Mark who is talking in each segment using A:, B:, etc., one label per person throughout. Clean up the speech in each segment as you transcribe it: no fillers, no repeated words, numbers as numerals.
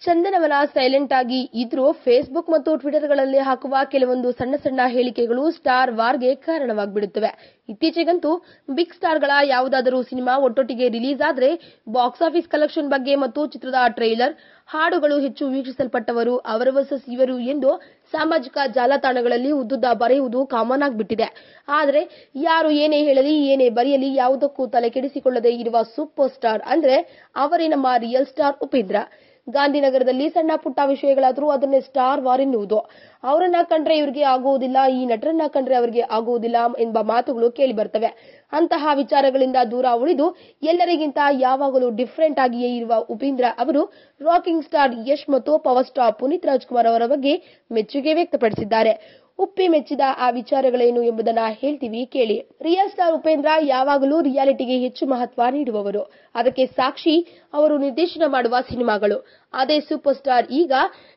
A: Chandanavana silent ಆಗಿ ಇದ್ರೂ Facebook ಮತ್ತು ಟ್ವಿಟರ್ಗಳಲ್ಲಿ ಹಾಕುವ ಕೆಲವೊಂದು ಸಣ್ಣ ಸಣ್ಣ ಹೇಳಿಕೆಗಳು ಸ್ಟಾರ್ ವಾರ್ಗೆ ಕಾರಣವಾಗ್ಬಿಡುತ್ತವೆ. ಇತ್ತೀಚೆಗಂತೂ ಬಿಗ್ ಸ್ಟಾರ್ಗಳ ಯಾವುದಾದರೂ ಸಿನಿಮಾ ಒಟ್ಟೊಟ್ಟಿಗೆ ರಿಲೀಸ್ ಆದ್ರೆ ಬಾಕ್ಸ್ ಆಫೀಸ್ ಕಲೆಕ್ಷನ್ ಬಗ್ಗೆ ಮತ್ತು ಚಿತ್ರದ ಟ್ರೈಲರ್, ಹಾಡುಗಳು ಹೆಚ್ಚು ವೀಕ್ಷಿಸಲ್ಪಟ್ಟವರು ಅವರ ವರ್ಸಸ್ ಇವರು ಎಂದು ಸಾಮಾಜಿಕ ಜಾಲತಾಣಗಳಲ್ಲಿ ಉದ್ದುದ್ದ ಬರೆಯುವುದು ಕಾಮನ್ ಆಗಿಬಿಟ್ಟಿದೆ. ಆದರೆ ಯಾರು ಏನೇ ಹೇಳಲಿ ಏನೇ ಬರೆಯಲಿ ಯಾವುದಕ್ಕೂ ತಲೆ ಕೆಡಿಸಿಕೊಳ್ಳದೆ ಇರುವ ಸೂಪರ್ ಸ್ಟಾರ್ ಅಂದ್ರೆ ಅವರೇ ನಮ್ಮ ರಿಯಲ್ ಸ್ಟಾರ್ ಉಪೇಂದ್ರ. ಗಾಂಧಿನಗರದಲ್ಲಿ ಸಣ್ಣ ಪುಟ್ಟ ವಿಷಯಗಳಾದರೂ ಅದನ್ನೇ ಸ್ಟಾರ್ ವಾರ್ ಎನ್ನುವುದು. ಅವರನ್ನ ಕಂಡ್ರೆ ಇವರಿಗೆ ಆಗುವುದಿಲ್ಲ, ಈ ನಟರನ್ನ ಕಂಡ್ರೆ ಅವರಿಗೆ ಆಗುವುದಿಲ್ಲ ಎಂಬ ಮಾತುಗಳು ಕೇಳಿ ಬರ್ತವೆ. ಅಂತಹ ವಿಚಾರಗಳಿಂದ ದೂರ ಉಳಿದು ಎಲ್ಲರಿಗಿಂತ ಯಾವಾಗಲೂ ಡಿಫರೆಂಟ್ ಆಗಿಯೇ ಇರುವ ಉಪೇಂದ್ರ ಅವರು ರಾಕಿಂಗ್ ಸ್ಟಾರ್ ಯಶ್ ಮತ್ತು ಪವರ್ ಸ್ಟಾರ್ ಪುನೀತ್ ರಾಜ್ಕುಮಾರ್ ಅವರ ಬಗ್ಗೆ ಮೆಚ್ಚುಗೆ ವ್ಯಕ್ತಪಡಿಸಿದ್ದಾರೆ. ಉಪ್ಪಿ ಮೆಚ್ಚಿದ ಆ ವಿಚಾರಗಳೇನು ಎಂಬುದನ್ನ ಹೇಳ್ತೀವಿ ಕೇಳಿ. ರಿಯಲ್ ಸ್ಟಾರ್ ಉಪೇಂದ್ರ ಯಾವಾಗಲೂ ರಿಯಾಲಿಟಿಗೆ ಹೆಚ್ಚು ಮಹತ್ವ ನೀಡುವವರು. ಅದಕ್ಕೆ ಸಾಕ್ಷಿ ಅವರು ನಿರ್ದೇಶನ ಮಾಡುವ ಸಿನಿಮಾಗಳು. ಅದೇ ಸೂಪರ್ ಸ್ಟಾರ್ ಈಗ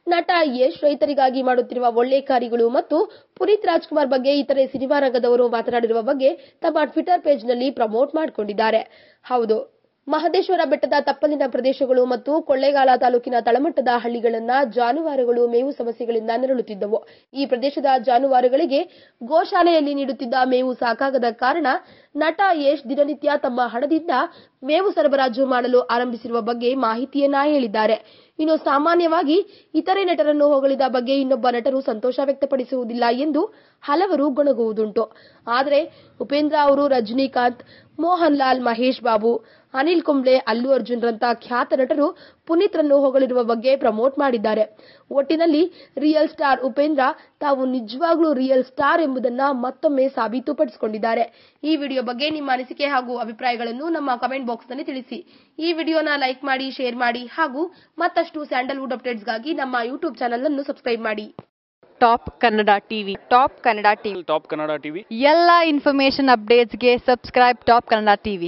A: ನಟ ಯಶ್ ರೈತರಿಗಾಗಿ ಮಾಡುತ್ತಿರುವ ಒಳ್ಳೆ ಕಾರ್ಯಗಳು ಮತ್ತು ಪುನೀತ್ ರಾಜ್ಕುಮಾರ್ ಬಗ್ಗೆ ಇತರೆ ಸಿನಿಮಾ ರಂಗದವರು ಮಾತನಾಡಿರುವ ಬಗ್ಗೆ ತಮ್ಮ ಟ್ವಿಟರ್ ಪೇಜ್ನಲ್ಲಿ ಪ್ರಮೋಟ್ ಮಾಡಿಕೊಂಡಿದ್ದಾರೆ. ಹೌದು, ಮಹದೇಶ್ವರ ಬೆಟ್ಟದ ತಪ್ಪಲಿನ ಪ್ರದೇಶಗಳು ಮತ್ತು ಕೊಳ್ಳೇಗಾಲ ತಾಲೂಕಿನ ತಳಮಟ್ಟದ ಹಳ್ಳಿಗಳನ್ನ ಜಾನುವಾರುಗಳು ಮೇವು ಸಮಸ್ಯೆಗಳಿಂದ ನರಳುತ್ತಿದ್ದವು. ಈ ಪ್ರದೇಶದ ಜಾನುವಾರುಗಳಿಗೆ ಗೋಶಾಲೆಯಲ್ಲಿ ನೀಡುತ್ತಿದ್ದ ಮೇವು ಸಾಕಾಗದ ಕಾರಣ ನಟ ಯಶ್ ದಿನನಿತ್ಯ ತಮ್ಮ ಹಣದಿಂದ ಮೇವು ಸರಬರಾಜು ಮಾಡಲು ಆರಂಭಿಸಿರುವ ಬಗ್ಗೆ ಮಾಹಿತಿಯನ್ನ ಹೇಳಿದ್ದಾರೆ. ಇನ್ನು ಸಾಮಾನ್ಯವಾಗಿ ಇತರೆ ನಟರನ್ನು ಹೊಗಳಿದ ಬಗ್ಗೆ ಇನ್ನೊಬ್ಬ ನಟರು ಸಂತೋಷ ವ್ಯಕ್ತಪಡಿಸುವುದಿಲ್ಲ ಎಂದು ಹಲವರು ಗೊಣಗುವುದುಂಟು. ಆದರೆ ಉಪೇಂದ್ರ ಅವರು ರಜನಿಕಾಂತ್, ಮೋಹನ್ ಲಾಲ್, ಮಹೇಶ್ ಬಾಬು, ಅನಿಲ್ ಕುಂಬ್ಳೆ, ಅಲ್ಲು ಅರ್ಜುನ್ ರಂತ ಖ್ಯಾತ ನಟರು ಪುನೀತ್ರನ್ನು ಹೊಗಳಿರುವ ಬಗ್ಗೆ ಪ್ರಮೋಟ್ ಮಾಡಿದ್ದಾರೆ. ಒಟ್ಟಿನಲ್ಲಿ ರಿಯಲ್ ಸ್ಟಾರ್ ಉಪೇಂದ್ರ ತಾವು ನಿಜವಾಗ್ಲೂ ರಿಯಲ್ ಸ್ಟಾರ್ ಎಂಬುದನ್ನ ಮತ್ತೊಮ್ಮೆ ಸಾಬೀತುಪಡಿಸಿಕೊಂಡಿದ್ದಾರೆ. ಈ ವಿಡಿಯೋ ಬಗ್ಗೆ ನಿಮ್ಮ ಅನಿಸಿಕೆ ಹಾಗೂ ಅಭಿಪ್ರಾಯಗಳನ್ನು ನಮ್ಮ ಕಮೆಂಟ್ ಬಾಕ್ಸ್ ನಲ್ಲಿ ತಿಳಿಸಿ. ಈ ವಿಡಿಯೋನ ಲೈಕ್ ಮಾಡಿ, ಶೇರ್ ಮಾಡಿ ಹಾಗೂ ಮತ್ತಷ್ಟು ಸ್ಯಾಂಡಲ್ವುಡ್ ಅಪ್ಡೇಟ್ಸ್ಗಾಗಿ ನಮ್ಮ ಯೂಟ್ಯೂಬ್ ಚಾನೆಲ್ ಅನ್ನು ಸಬ್ಸ್ಕ್ರೈಬ್ ಮಾಡಿ.
B: Top Kannada TV.
C: Top Kannada TV
B: ಎಲ್ಲ ಇನ್ಫಾರ್ಮೇಶನ್ ಅಪ್ಡೇಟ್ಸ್ಗೆ ಸಬ್ಸ್ಕ್ರೈಬ್ ಟಾಪ್ ಕನ್ನಡ ಟಿವಿ.